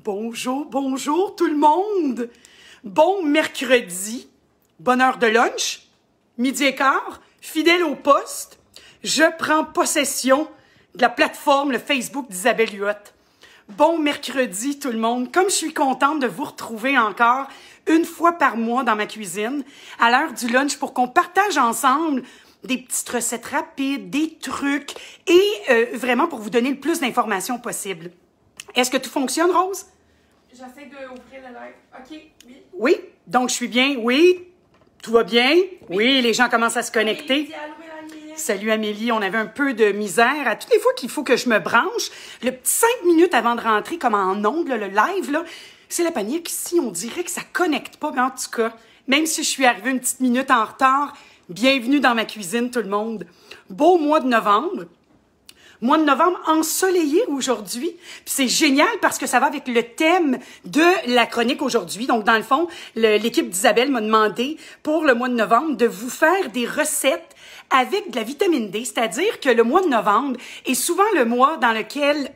Bonjour, bonjour tout le monde! Bon mercredi, bonne heure de lunch, midi et quart, fidèle au poste, je prends possession de la plateforme, le Facebook d'Isabelle Huot. Bon mercredi tout le monde, comme je suis contente de vous retrouver encore une fois par mois dans ma cuisine, à l'heure du lunch pour qu'on partage ensemble des petites recettes rapides, des trucs et vraiment pour vous donner le plus d'informations possible. Est-ce que tout fonctionne, Rose? J'essaie d'ouvrir le live. OK, oui. Oui, donc je suis bien, oui, tout va bien, oui, les gens commencent à se connecter. Allô, Mélanie. Salut Amélie, on avait un peu de misère. À toutes les fois qu'il faut que je me branche, le petit 5 minutes avant de rentrer, comme en ongle, le live, là, c'est la panique ici. On dirait que ça connecte pas, mais en tout cas, même si je suis arrivée une petite minute en retard, bienvenue dans ma cuisine tout le monde. Beau mois de novembre. Mois de novembre ensoleillé aujourd'hui. Puis c'est génial parce que ça va avec le thème de la chronique aujourd'hui. Donc, dans le fond, l'équipe d'Isabelle m'a demandé pour le mois de novembre de vous faire des recettes avec de la vitamine D. C'est-à-dire que le mois de novembre est souvent le mois dans lequel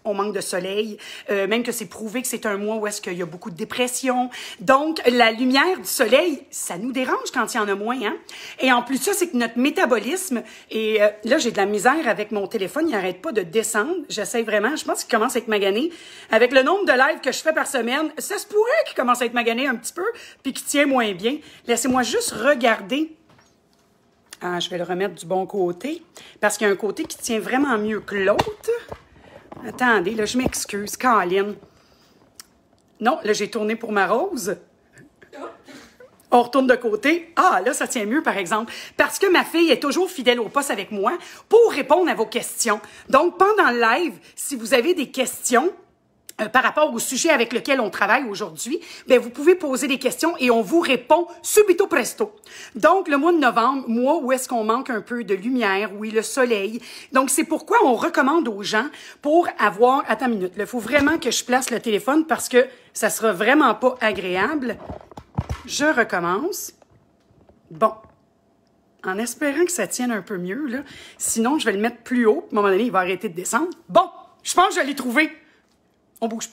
on manque de soleil, même que c'est prouvé que c'est un mois où est-ce qu'il y a beaucoup de dépression. Donc, la lumière du soleil, ça nous dérange quand il y en a moins. Hein? Et en plus, ça, c'est que notre métabolisme, et là, j'ai de la misère avec mon téléphone, il n'arrête pas de descendre. J'essaie vraiment, je pense qu'il commence à être magané. Avec le nombre de lives que je fais par semaine, ça se pourrait qu'il commence à être magané un petit peu, puis qu'il tient moins bien. Laissez-moi juste regarder. Ah, je vais le remettre du bon côté, parce qu'il y a un côté qui tient vraiment mieux que l'autre. Attendez, là, je m'excuse, Caroline. Non, là, j'ai tourné pour ma Rose. On retourne de côté. Ah, là, ça tient mieux, par exemple. Parce que ma fille est toujours fidèle au poste avec moi pour répondre à vos questions. Donc, pendant le live, si vous avez des questions par rapport au sujet avec lequel on travaille aujourd'hui, bien, vous pouvez poser des questions et on vous répond subito presto. Donc, le mois de novembre, mois où est-ce qu'on manque un peu de lumière, oui, le soleil. Donc, c'est pourquoi on recommande aux gens pour avoir... Attends une minute, il faut vraiment que je place le téléphone parce que ça sera vraiment pas agréable. Je recommence. Bon. En espérant que ça tienne un peu mieux, là. Sinon, je vais le mettre plus haut. À un moment donné, il va arrêter de descendre. Bon, je pense que je l'ai trouvé. On bouge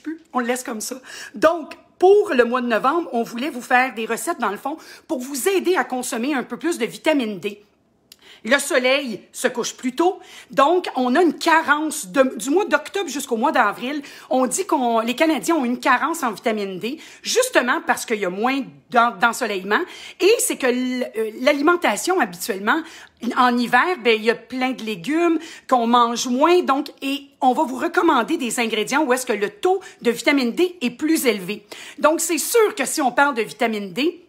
plus, on le laisse comme ça. Donc, pour le mois de novembre, on voulait vous faire des recettes, dans le fond, pour vous aider à consommer un peu plus de vitamine D. Le soleil se couche plus tôt, donc on a une carence du mois d'octobre jusqu'au mois d'avril. On dit que les Canadiens ont une carence en vitamine D, justement parce qu'il y a moins d'ensoleillement. Et c'est que l'alimentation, habituellement, en hiver, ben il y a plein de légumes qu'on mange moins, donc et on va vous recommander des ingrédients où est-ce que le taux de vitamine D est plus élevé. Donc c'est sûr que si on parle de vitamine D,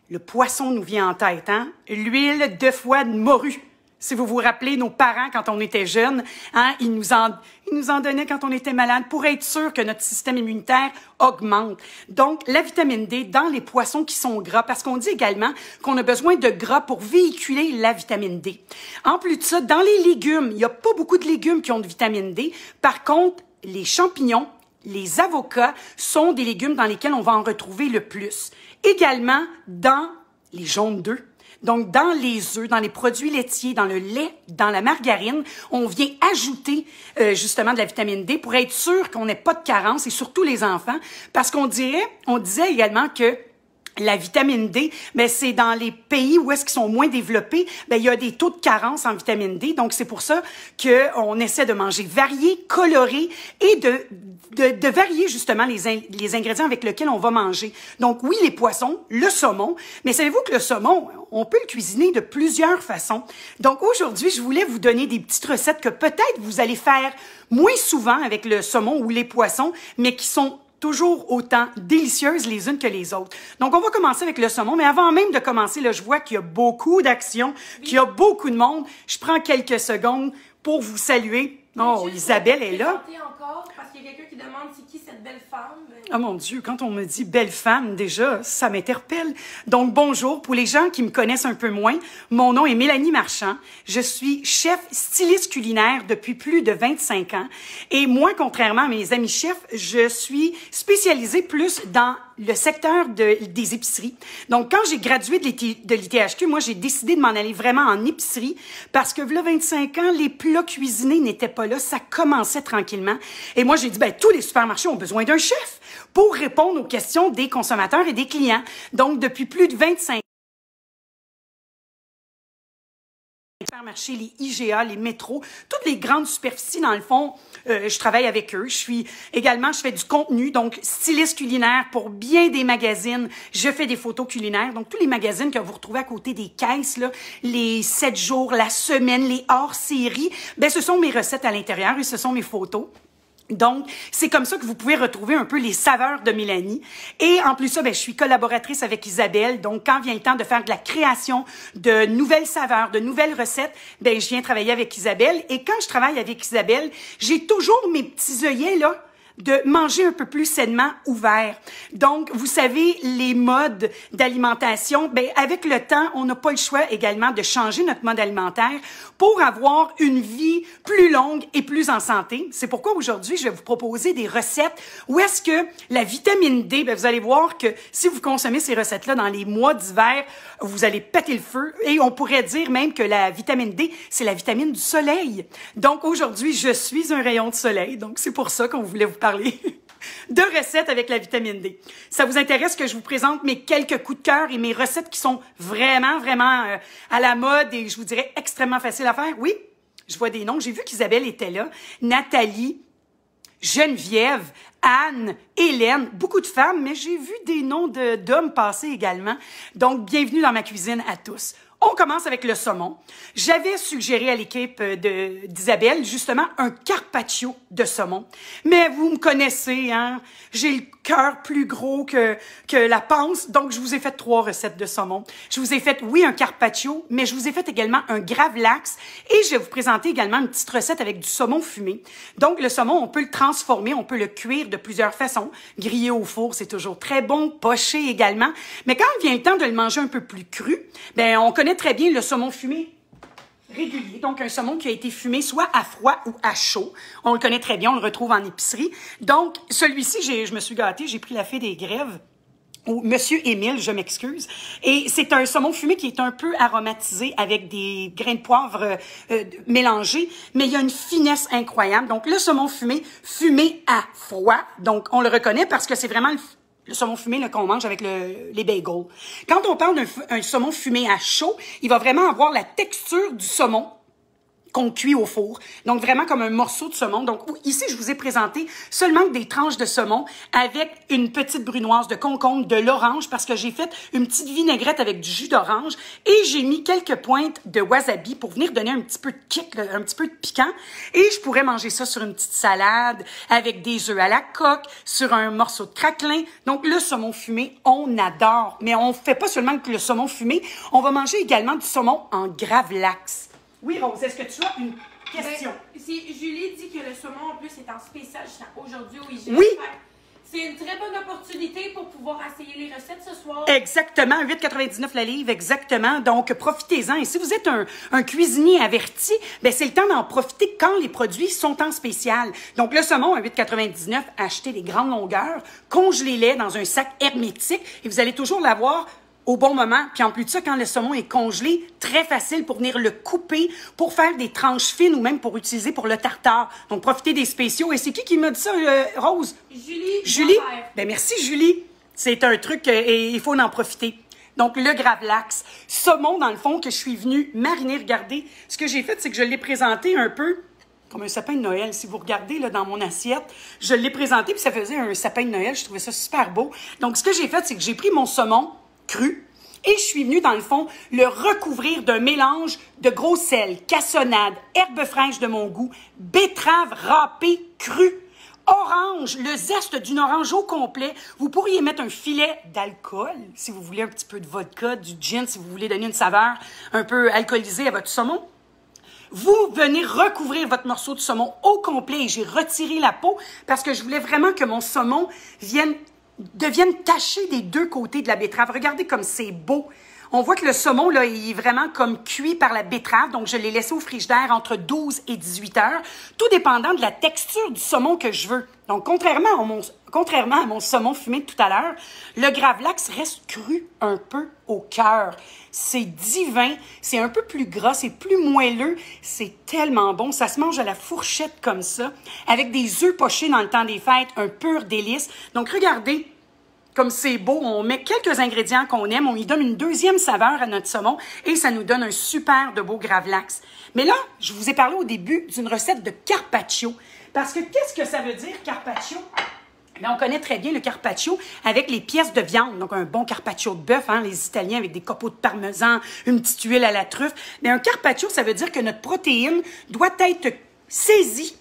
le poisson nous vient en tête, hein? L'huile de foie de morue. Si vous vous rappelez, nos parents, quand on était jeunes, hein, ils nous en donnaient quand on était malade pour être sûr que notre système immunitaire augmente. Donc, la vitamine D dans les poissons qui sont gras, parce qu'on dit également qu'on a besoin de gras pour véhiculer la vitamine D. En plus de ça, dans les légumes, il n'y a pas beaucoup de légumes qui ont de vitamine D. Par contre, les champignons, les avocats sont des légumes dans lesquels on va en retrouver le plus. Également dans les jaunes d'œufs. Donc, dans les œufs, dans les produits laitiers, dans le lait, dans la margarine, on vient ajouter justement de la vitamine D pour être sûr qu'on n'ait pas de carence, et surtout les enfants, parce on disait également que la vitamine D, ben c'est dans les pays où est-ce qu'ils sont moins développés, ben il y a des taux de carence en vitamine D. Donc c'est pour ça que on essaie de manger varié, coloré et de varier justement les ingrédients avec lesquels on va manger. Donc oui, les poissons, le saumon, mais savez-vous que le saumon, on peut le cuisiner de plusieurs façons. Donc aujourd'hui, je voulais vous donner des petites recettes que peut-être vous allez faire moins souvent avec le saumon ou les poissons, mais qui sont toujours autant délicieuses les unes que les autres. Donc, on va commencer avec le saumon, mais avant même de commencer, là, je vois qu'il y a beaucoup d'actions, qu'il y a beaucoup de monde. Je prends quelques secondes pour vous saluer. Oh, Isabelle est là. Encore, parce qu'il y a quelqu'un qui demande c'est qui cette belle femme. Oh mon Dieu, quand on me dit belle femme, déjà, ça m'interpelle. Donc, bonjour. Pour les gens qui me connaissent un peu moins, mon nom est Mélanie Marchand. Je suis chef styliste culinaire depuis plus de 25 ans. Et moi, contrairement à mes amis chefs, je suis spécialisée plus dans le secteur des épiceries. Donc, quand j'ai gradué de l'ITHQ, moi, j'ai décidé de m'en aller vraiment en épicerie parce que, là, 25 ans, les plats cuisinés n'étaient pas là. Ça commençait tranquillement. Et moi, j'ai dit, ben, tous les supermarchés ont besoin d'un chef pour répondre aux questions des consommateurs et des clients. Donc, depuis plus de 25 ans, les supermarchés, les IGA, les métros, toutes les grandes superficies, dans le fond, je travaille avec eux. Je fais du contenu, donc styliste culinaire pour bien des magazines. Je fais des photos culinaires. Donc, tous les magazines que vous retrouvez à côté des caisses, là, les 7 jours, la semaine, les hors-séries, ben, ce sont mes recettes à l'intérieur et ce sont mes photos. Donc, c'est comme ça que vous pouvez retrouver un peu les saveurs de Mélanie. Et en plus de ça, ben, je suis collaboratrice avec Isabelle. Donc, quand vient le temps de faire de la création de nouvelles saveurs, de nouvelles recettes, ben, je viens travailler avec Isabelle. Et quand je travaille avec Isabelle, j'ai toujours mes petits œillets, là, de manger un peu plus sainement ouvert. Donc, vous savez, les modes d'alimentation, ben, avec le temps, on n'a pas le choix également de changer notre mode alimentaire pour avoir une vie plus longue et plus en santé. C'est pourquoi aujourd'hui, je vais vous proposer des recettes où est-ce que la vitamine D, ben, vous allez voir que si vous consommez ces recettes-là dans les mois d'hiver, vous allez péter le feu et on pourrait dire même que la vitamine D, c'est la vitamine du soleil. Donc, aujourd'hui, je suis un rayon de soleil. Donc, c'est pour ça qu'on voulait vous parler de recettes avec la vitamine D. Ça vous intéresse que je vous présente mes quelques coups de cœur et mes recettes qui sont vraiment, vraiment à la mode et je vous dirais extrêmement faciles à faire? Oui, je vois des noms. J'ai vu qu'Isabelle était là. Nathalie, Geneviève, Anne, Hélène, beaucoup de femmes, mais j'ai vu des noms d'hommes passer également. Donc, bienvenue dans ma cuisine à tous. On commence avec le saumon. J'avais suggéré à l'équipe d'Isabelle, justement, un carpaccio de saumon. Mais vous me connaissez, hein? J'ai le cœur plus gros que la panse, donc je vous ai fait 3 recettes de saumon. Je vous ai fait, oui, un carpaccio, mais je vous ai fait également un gravlax et je vais vous présenter également une petite recette avec du saumon fumé. Donc, le saumon, on peut le transformer, on peut le cuire de plusieurs façons. Grillé au four, c'est toujours très bon. Poché également. Mais quand il vient le temps de le manger un peu plus cru, ben, on connaît très bien le saumon fumé régulier. Donc, un saumon qui a été fumé soit à froid ou à chaud. On le connaît très bien, on le retrouve en épicerie. Donc, celui-ci, je me suis gâtée, j'ai pris la fée des grèves. Ou Monsieur Émile, je m'excuse. Et c'est un saumon fumé qui est un peu aromatisé avec des grains de poivre mélangés, mais il y a une finesse incroyable. Donc, le saumon fumé à froid. Donc, on le reconnaît parce que c'est vraiment le saumon fumé qu'on mange avec les bagels. Quand on parle d'un saumon fumé à chaud, il va vraiment avoir la texture du saumon qu'on cuit au four. Donc, vraiment comme un morceau de saumon. Donc, ici, je vous ai présenté seulement des tranches de saumon avec une petite brunoise de concombre, de l'orange, parce que j'ai fait une petite vinaigrette avec du jus d'orange et j'ai mis quelques pointes de wasabi pour venir donner un petit peu de kick, un petit peu de piquant. Et je pourrais manger ça sur une petite salade avec des œufs à la coque, sur un morceau de craquelin. Donc, le saumon fumé, on adore. Mais on fait pas seulement que le saumon fumé, on va manger également du saumon en gravlax. Oui, Rose, est-ce que tu as une question? Ben, Julie dit que le saumon, en plus, est en spécial aujourd'hui au IGA. Oui. C'est une très bonne opportunité pour pouvoir essayer les recettes ce soir. Exactement, 8,99 la livre, exactement. Donc, profitez-en. Et si vous êtes un cuisinier averti, ben c'est le temps d'en profiter quand les produits sont en spécial. Donc, le saumon à 8,99, achetez des grandes longueurs, congelez-les dans un sac hermétique et vous allez toujours l'avoir au bon moment. Puis en plus de ça, quand le saumon est congelé, très facile pour venir le couper, pour faire des tranches fines ou même pour utiliser pour le tartare. Donc, profitez des spéciaux. Et c'est qui m'a dit ça, Rose? Julie? Ben merci, Julie. C'est un truc et il faut en profiter. Donc, le gravlax. Saumon, dans le fond, que je suis venue mariner. Regardez, ce que j'ai fait, c'est que je l'ai présenté un peu comme un sapin de Noël. Si vous regardez là, dans mon assiette, je l'ai présenté, puis ça faisait un sapin de Noël. Je trouvais ça super beau. Donc, ce que j'ai fait, c'est que j'ai pris mon saumon cru et je suis venue, dans le fond, le recouvrir d'un mélange de gros sel, cassonade, herbes fraîches de mon goût, betterave râpée crue, orange, le zeste d'une orange au complet. Vous pourriez mettre un filet d'alcool, si vous voulez un petit peu de vodka, du gin, si vous voulez donner une saveur un peu alcoolisée à votre saumon. Vous venez recouvrir votre morceau de saumon au complet et j'ai retiré la peau parce que je voulais vraiment que mon saumon devienne taché des deux côtés de la betterave. Regardez comme c'est beau. On voit que le saumon, là, il est vraiment comme cuit par la betterave. Donc, je l'ai laissé au frigidaire entre 12 et 18 heures, tout dépendant de la texture du saumon que je veux. Donc, contrairement à mon saumon fumé de tout à l'heure, le gravlax reste cru un peu au cœur. C'est divin, c'est un peu plus gras, c'est plus moelleux, c'est tellement bon. Ça se mange à la fourchette comme ça, avec des œufs pochés dans le temps des fêtes, un pur délice. Donc, regardez. Comme c'est beau, on met quelques ingrédients qu'on aime, on y donne une deuxième saveur à notre saumon et ça nous donne un super de beau gravlax. Mais là, je vous ai parlé au début d'une recette de carpaccio. Parce que qu'est-ce que ça veut dire, carpaccio? Bien, on connaît très bien le carpaccio avec les pièces de viande. Donc, un bon carpaccio de bœuf, hein, les Italiens avec des copeaux de parmesan, une petite huile à la truffe. Mais un carpaccio, ça veut dire que notre protéine doit être saisie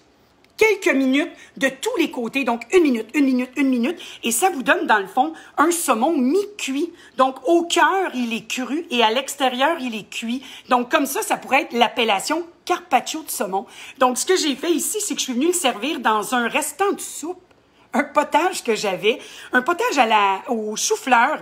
quelques minutes de tous les côtés. Donc, 1 minute, 1 minute, 1 minute. Et ça vous donne, dans le fond, un saumon mi-cuit. Donc, au cœur, il est cru et à l'extérieur, il est cuit. Donc, comme ça pourrait être l'appellation carpaccio de saumon. Donc, ce que j'ai fait ici, c'est que je suis venue le servir dans un restant de soupe, un potage que j'avais, un potage au chou-fleur,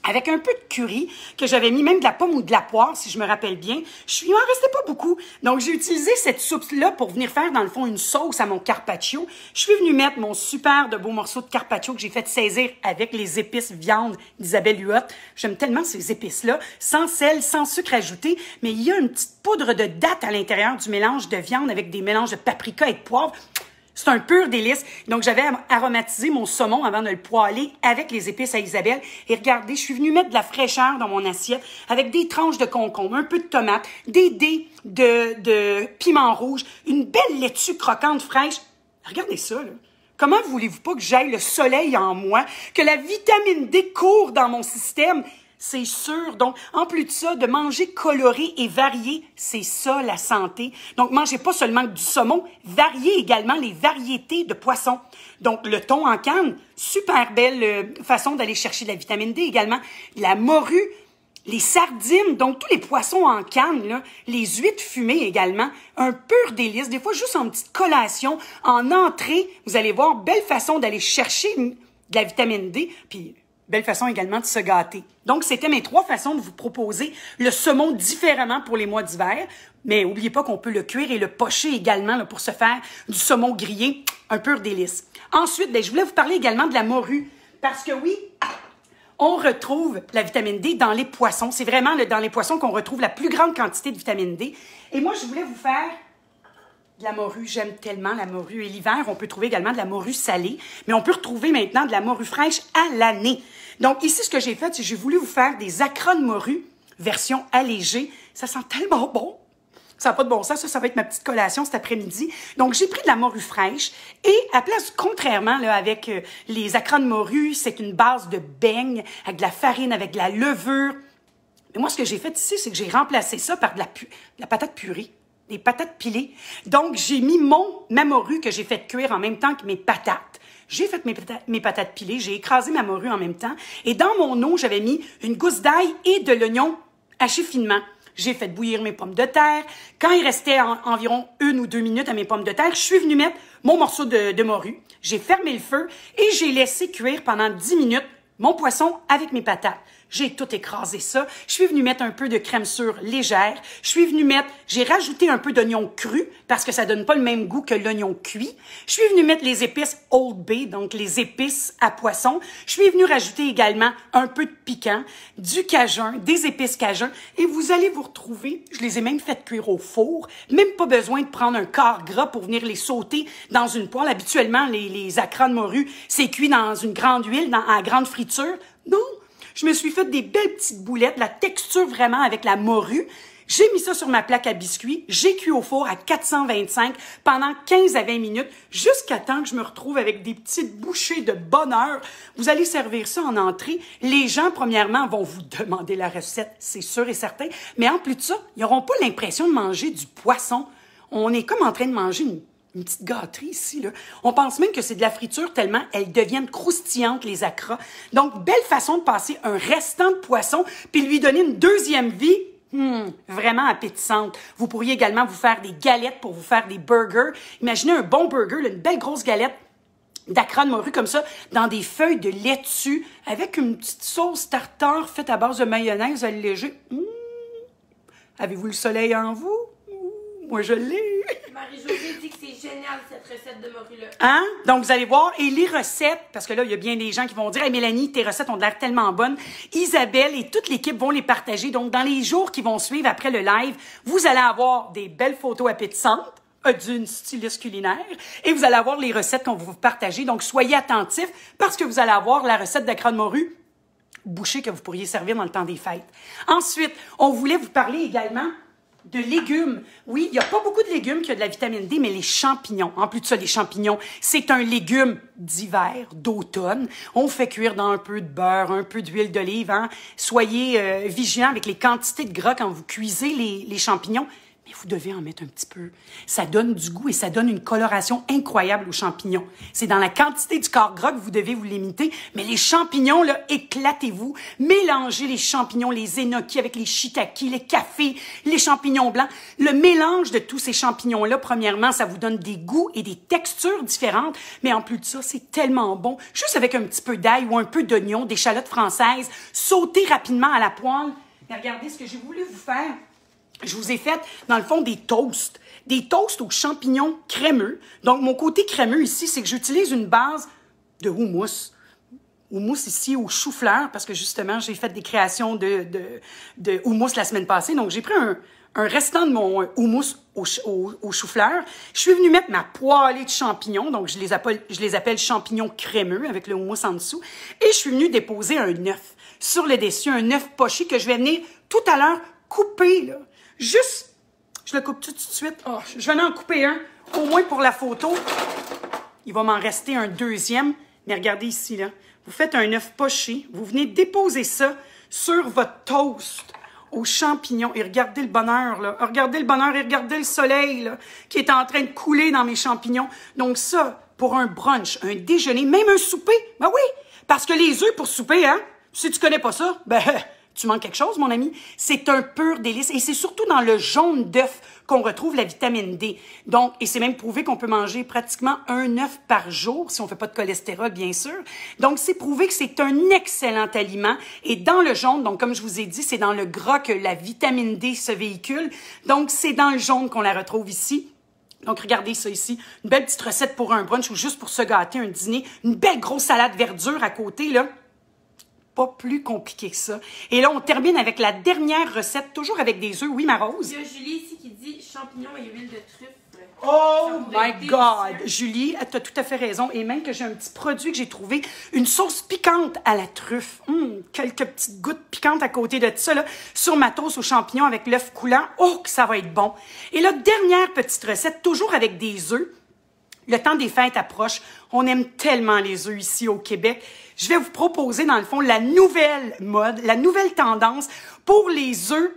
avec un peu de curry, que j'avais mis même de la pomme ou de la poire, si je me rappelle bien. Il m'en restait pas beaucoup. Donc, j'ai utilisé cette soupe-là pour venir faire, dans le fond, une sauce à mon carpaccio. Je suis venue mettre mon super de beau morceau de carpaccio que j'ai fait saisir avec les épices viande d'Isabelle Huot. J'aime tellement ces épices-là, sans sel, sans sucre ajouté, mais il y a une petite poudre de date à l'intérieur du mélange de viande avec des mélanges de paprika et de poivre. C'est un pur délice. Donc, j'avais aromatisé mon saumon avant de le poêler avec les épices à Isabelle. Et regardez, je suis venue mettre de la fraîcheur dans mon assiette avec des tranches de concombre, un peu de tomate, des dés de piment rouge, une belle laitue croquante fraîche. Regardez ça, là. Comment voulez-vous pas que j'aille le soleil en moi, que la vitamine D court dans mon système? C'est sûr. Donc, en plus de ça, de manger coloré et varié, c'est ça la santé. Donc, mangez pas seulement du saumon, variez également les variétés de poissons. Donc, le thon en canne, super belle façon d'aller chercher de la vitamine D également. La morue, les sardines, donc tous les poissons en canne, là, les huîtres fumées également, un pur délice. Des fois, juste en petite collation, en entrée, vous allez voir, belle façon d'aller chercher de la vitamine D. Puis, belle façon également de se gâter. Donc, c'était mes 3 façons de vous proposer le saumon différemment pour les mois d'hiver. Mais n'oubliez pas qu'on peut le cuire et le pocher également là, pour se faire du saumon grillé, un pur délice. Ensuite, je voulais vous parler également de la morue. Parce que oui, on retrouve la vitamine D dans les poissons. C'est vraiment dans les poissons qu'on retrouve la plus grande quantité de vitamine D. Et moi, je voulais vous faire de la morue, j'aime tellement la morue. Et l'hiver, on peut trouver également de la morue salée, mais on peut retrouver maintenant de la morue fraîche à l'année. Donc ici, ce que j'ai fait, c'est que j'ai voulu vous faire des acras de morue, version allégée. Ça sent tellement bon. Ça n'a pas de bon sens. Ça va être ma petite collation cet après-midi. Donc, j'ai pris de la morue fraîche et à place, contrairement là, avec les acras de morue, c'est une base de beigne avec de la farine, avec de la levure. Mais moi, ce que j'ai fait ici, c'est que j'ai remplacé ça par de la patate purée. Des patates pilées. Donc, j'ai mis ma morue que j'ai fait cuire en même temps que mes patates. J'ai fait mes patates pilées, j'ai écrasé ma morue en même temps. Et dans mon eau, j'avais mis une gousse d'ail et de l'oignon haché finement. J'ai fait bouillir mes pommes de terre. Quand il restait environ 1 ou 2 minutes à mes pommes de terre, je suis venue mettre mon morceau de morue. J'ai fermé le feu et j'ai laissé cuire pendant 10 minutes mon poisson avec mes patates. J'ai tout écrasé ça. Je suis venue mettre un peu de crème sûre légère. J'ai rajouté un peu d'oignon cru parce que ça donne pas le même goût que l'oignon cuit. Je suis venue mettre les épices Old Bay, donc les épices à poisson. Je suis venue rajouter également un peu de piquant, du cajun, des épices cajun. Et vous allez vous retrouver, je les ai même fait cuire au four. Même pas besoin de prendre un quart gras pour venir les sauter dans une poêle. Habituellement, les acras de morue, c'est cuit dans une grande huile, à grande friture. Non! Je me suis fait des belles petites boulettes, la texture vraiment avec la morue. J'ai mis ça sur ma plaque à biscuits. J'ai cuit au four à 425 pendant 15 à 20 minutes jusqu'à temps que je me retrouve avec des petites bouchées de bonheur. Vous allez servir ça en entrée. Les gens, premièrement, vont vous demander la recette, c'est sûr et certain. Mais en plus de ça, ils n'auront pas l'impression de manger du poisson. On est comme en train de manger une petite gâterie ici, là. On pense même que c'est de la friture tellement elles deviennent croustillantes, les acras. Donc, belle façon de passer un restant de poisson puis lui donner une deuxième vie. Vraiment appétissante. Vous pourriez également vous faire des galettes pour vous faire des burgers. Imaginez un bon burger, là, une belle grosse galette d'acra de morue comme ça, dans des feuilles de laitue, avec une petite sauce tartare faite à base de mayonnaise allégée. Avez-vous le soleil en vous? Moi, je l'ai. Marie-Josée dit que c'est génial, cette recette de morue-là. Hein? Donc, vous allez voir. Et les recettes, parce que là, il y a bien des gens qui vont dire, hey, Mélanie, tes recettes ont l'air tellement bonnes. Isabelle et toute l'équipe vont les partager. Donc, dans les jours qui vont suivre après le live, vous allez avoir des belles photos appétissantes d'une styliste culinaire et vous allez avoir les recettes qu'on va vous partager. Donc, soyez attentifs parce que vous allez avoir la recette d'acra de morue bouchée que vous pourriez servir dans le temps des fêtes. Ensuite, on voulait vous parler également de légumes. Oui, il n'y a pas beaucoup de légumes qui ont de la vitamine D, mais les champignons. En plus de ça, les champignons, c'est un légume d'hiver, d'automne. On fait cuire dans un peu de beurre, un peu d'huile d'olive. Hein? Soyez vigilants avec les quantités de gras quand vous cuisez les champignons. Mais vous devez en mettre un petit peu. Ça donne du goût et ça donne une coloration incroyable aux champignons. C'est dans la quantité du corps gras que vous devez vous limiter. Mais les champignons, là, éclatez-vous. Mélangez les champignons, les enoki avec les shiitake, les cafés, les champignons blancs. Le mélange de tous ces champignons-là, premièrement, ça vous donne des goûts et des textures différentes. Mais en plus de ça, c'est tellement bon. Juste avec un petit peu d'ail ou un peu d'oignon, d'échalotes françaises, sautez rapidement à la poêle. Et regardez ce que j'ai voulu vous faire. Je vous ai fait, dans le fond, des toasts aux champignons crémeux. Donc, mon côté crémeux ici, c'est que j'utilise une base de houmous. Houmous ici au chou-fleur, parce que justement, j'ai fait des créations de houmous la semaine passée. Donc, j'ai pris un restant de mon houmous au chou-fleur. Je suis venue mettre ma poêlée de champignons, donc je les appelle champignons crémeux avec le houmous en dessous. Et je suis venue déposer un œuf sur le dessus, un œuf poché que je vais venir tout à l'heure couper, là. Juste, je le coupe tout de suite. Oh, je vais en couper un, au moins pour la photo. Il va m'en rester un deuxième. Mais regardez ici, là. Vous faites un œuf poché. Vous venez déposer ça sur votre toast aux champignons. Et regardez le bonheur, là. Regardez le bonheur et regardez le soleil, là, qui est en train de couler dans mes champignons. Donc ça, pour un brunch, un déjeuner, même un souper. Ben oui, parce que les œufs pour souper, hein, si tu connais pas ça, ben... Tu manques quelque chose, mon ami? C'est un pur délice. Et c'est surtout dans le jaune d'œuf qu'on retrouve la vitamine D. Donc, et c'est même prouvé qu'on peut manger pratiquement un œuf par jour, si on ne fait pas de cholestérol, bien sûr. Donc, c'est prouvé que c'est un excellent aliment. Et dans le jaune, donc comme je vous ai dit, c'est dans le gras que la vitamine D se véhicule. Donc, c'est dans le jaune qu'on la retrouve ici. Donc, regardez ça ici. Une belle petite recette pour un brunch ou juste pour se gâter un dîner. Une belle grosse salade verdure à côté, là. Pas plus compliqué que ça. Et là, on termine avec la dernière recette, toujours avec des œufs. Oui, ma Rose? Il y a Julie ici qui dit champignons et huile de truffe. Oh my God! Julie, tu as tout à fait raison. Et même que j'ai un petit produit que j'ai trouvé, une sauce piquante à la truffe. Quelques petites gouttes piquantes à côté de ça, là, sur ma toast aux champignons avec l'œuf coulant. Oh, que ça va être bon! Et là, dernière petite recette, toujours avec des œufs. Le temps des fêtes approche. On aime tellement les œufs ici au Québec. Je vais vous proposer, dans le fond, la nouvelle mode, la nouvelle tendance pour les œufs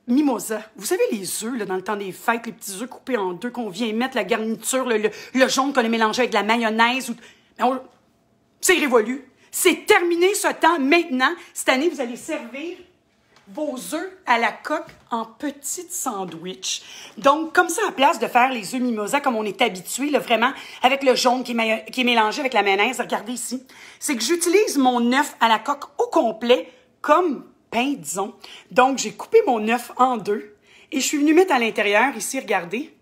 mimosa. Vous savez, les œufs, là, dans le temps des fêtes, les petits œufs coupés en deux qu'on vient mettre, la garniture, le jaune qu'on a mélangé avec de la mayonnaise. C'est révolu. C'est terminé ce temps maintenant. Cette année, vous allez servir vos œufs à la coque en petites sandwichs. Donc, comme ça, à place de faire les œufs mimosa comme on est habitué, là, vraiment, avec le jaune qui est mélangé avec la mayonnaise, regardez ici, c'est que j'utilise mon œuf à la coque au complet comme pain, disons. Donc, j'ai coupé mon œuf en deux et je suis venue mettre à l'intérieur, ici, regardez,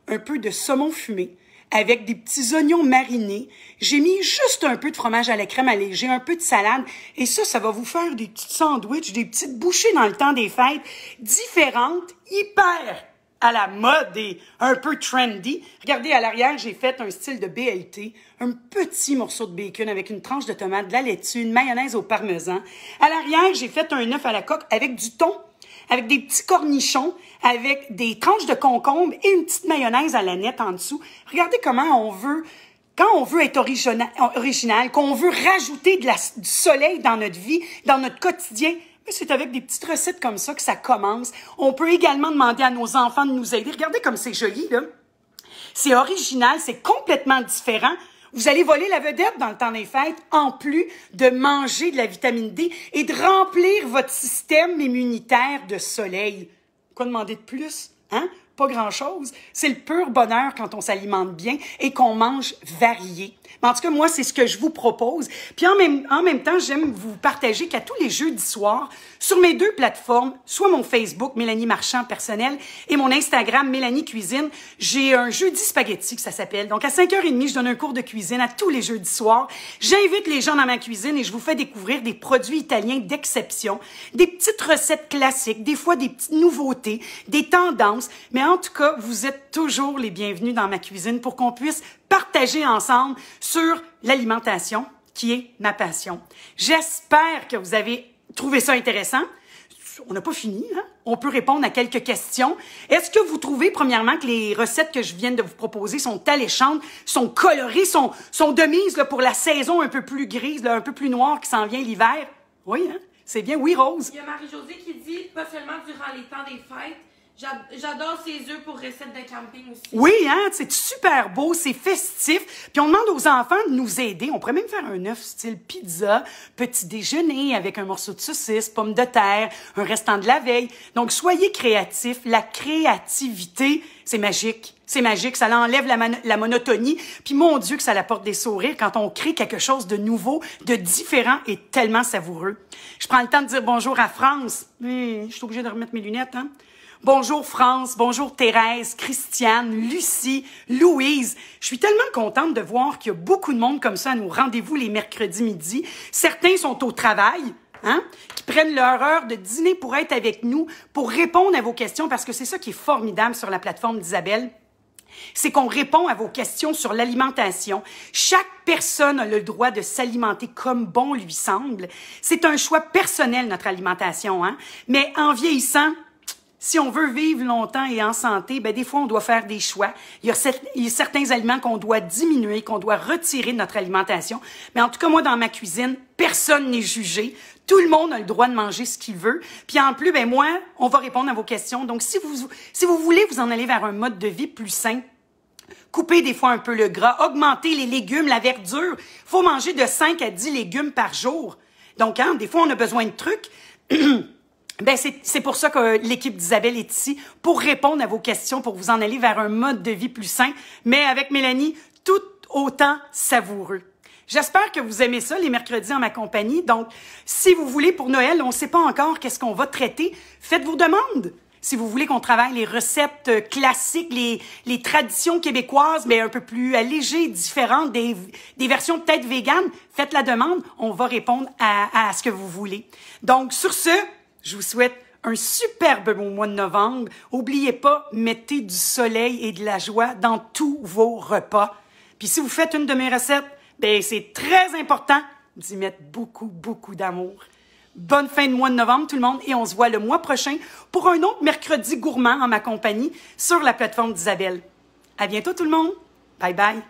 un peu de saumon fumé avec des petits oignons marinés. J'ai mis juste un peu de fromage à la crème allégée, un peu de salade. Et ça va vous faire des petits sandwichs, des petites bouchées dans le temps des fêtes, différentes, hyper à la mode et un peu trendy. Regardez, à l'arrière, j'ai fait un style de BLT, un petit morceau de bacon avec une tranche de tomate, de la laitue, une mayonnaise au parmesan. À l'arrière, j'ai fait un œuf à la coque avec du thon, avec des petits cornichons, avec des tranches de concombre et une petite mayonnaise à la nette en dessous. Regardez comment on veut, quand on veut être original, qu'on veut rajouter du soleil dans notre vie, dans notre quotidien, mais c'est avec des petites recettes comme ça que ça commence. On peut également demander à nos enfants de nous aider. Regardez comme c'est joli, là. C'est original, c'est complètement différent. Vous allez voler la vedette dans le temps des fêtes, en plus de manger de la vitamine D et de remplir votre système immunitaire de soleil. Quoi demander de plus? Hein? pas grand-chose. C'est le pur bonheur quand on s'alimente bien et qu'on mange varié. Mais en tout cas, moi, c'est ce que je vous propose. Puis en même temps, j'aime vous partager qu'à tous les jeudis soirs, sur mes 2 plateformes, soit mon Facebook, Mélanie Marchand personnel, et mon Instagram, Mélanie Cuisine, j'ai un jeudi spaghetti que ça s'appelle. Donc à 5h30, je donne un cours de cuisine à tous les jeudis soirs. J'invite les gens dans ma cuisine et je vous fais découvrir des produits italiens d'exception, des petites recettes classiques, des fois des petites nouveautés, des tendances. Mais en tout cas, vous êtes toujours les bienvenus dans ma cuisine pour qu'on puisse partager ensemble sur l'alimentation, qui est ma passion. J'espère que vous avez trouvé ça intéressant. On n'a pas fini, hein? On peut répondre à quelques questions. Est-ce que vous trouvez, premièrement, que les recettes que je viens de vous proposer sont alléchantes, sont colorées, sont de mise là, pour la saison un peu plus grise, là, un peu plus noire qui s'en vient l'hiver? Oui, hein? C'est bien. Oui, Rose? Il y a Marie-Josée qui dit, pas seulement durant les temps des fêtes, j'adore ces œufs pour recettes de camping aussi. Oui, hein, c'est super beau, c'est festif. Puis on demande aux enfants de nous aider. On pourrait même faire un œuf style pizza, petit déjeuner avec un morceau de saucisse, pommes de terre, un restant de la veille. Donc soyez créatifs. La créativité, c'est magique. C'est magique, ça enlève la monotonie. Puis mon Dieu que ça apporte des sourires quand on crée quelque chose de nouveau, de différent et tellement savoureux. Je prends le temps de dire bonjour à France. Je suis obligée de remettre mes lunettes, hein. Bonjour France, bonjour Thérèse, Christiane, Lucie, Louise. Je suis tellement contente de voir qu'il y a beaucoup de monde comme ça à nos rendez-vous les mercredis midi. Certains sont au travail, hein, qui prennent leur heure de dîner pour être avec nous, pour répondre à vos questions, parce que c'est ça qui est formidable sur la plateforme d'Isabelle. C'est qu'on répond à vos questions sur l'alimentation. Chaque personne a le droit de s'alimenter comme bon lui semble. C'est un choix personnel, notre alimentation, hein. Mais en vieillissant, si on veut vivre longtemps et en santé, ben des fois, on doit faire des choix. Il y a certains aliments qu'on doit diminuer, qu'on doit retirer de notre alimentation. Mais en tout cas, moi, dans ma cuisine, personne n'est jugé. Tout le monde a le droit de manger ce qu'il veut. Puis en plus, ben moi, on va répondre à vos questions. Donc, si vous voulez vous en aller vers un mode de vie plus sain, coupez des fois un peu le gras, augmentez les légumes, la verdure. Il faut manger de 5 à 10 légumes par jour. Donc, hein, des fois, on a besoin de trucs. Ben c'est pour ça que l'équipe d'Isabelle est ici, pour répondre à vos questions, pour vous en aller vers un mode de vie plus sain, mais avec Mélanie, tout autant savoureux. J'espère que vous aimez ça, les mercredis en ma compagnie. Donc, si vous voulez, pour Noël, on ne sait pas encore qu'est-ce qu'on va traiter, faites vos demandes. Si vous voulez qu'on travaille les recettes classiques, les traditions québécoises, mais un peu plus allégées, différentes, des versions peut-être véganes, faites la demande, on va répondre à ce que vous voulez. Donc, sur ce, je vous souhaite un superbe beau mois de novembre. N'oubliez pas, mettez du soleil et de la joie dans tous vos repas. Puis si vous faites une de mes recettes, ben c'est très important d'y mettre beaucoup, beaucoup d'amour. Bonne fin de mois de novembre, tout le monde, et on se voit le mois prochain pour un autre mercredi gourmand en ma compagnie sur la plateforme d'Isabelle. À bientôt, tout le monde. Bye bye.